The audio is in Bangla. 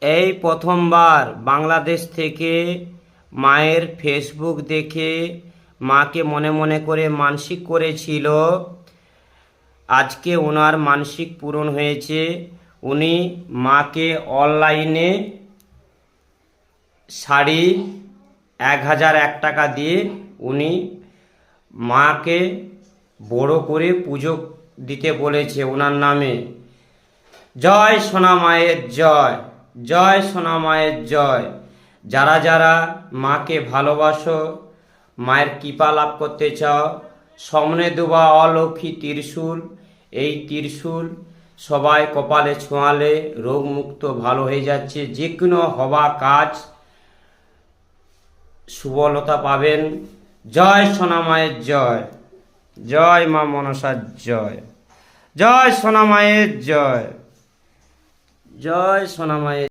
এই প্রথমবার বাংলাদেশ থেকে মায়ের ফেসবুক দেখে মাকে মনে মনে করে মানসিক করেছিল। আজকে ওনার মানসিক পূরণ হয়েছে। উনি মাকে অনলাইনে শাড়ি 1001 টাকা দিয়ে উনি মাকে বড় করে পুজো দিতে বলেছে ওনার নামে। জয় সোনা মায়ের জয়, জয় সোনা মায়ের জয়। যারা যারা মাকে ভালোবাসো, মায়ের কৃপা লাভ করতে চাও, সামনে দুবা অলৌকি ত্রিশূল, এই ত্রিশূল সবাই কপালে ছোঁয়ালে রোগমুক্ত ভালো হয়ে যাচ্ছে। যে কোনো হওয়া কাজ সুবলতা পাবেন। জয় সোনা মায়ের জয়, জয় মা মনসার জয়, জয় সোনা মায়ের জয়, জয় সোনা মায়ের।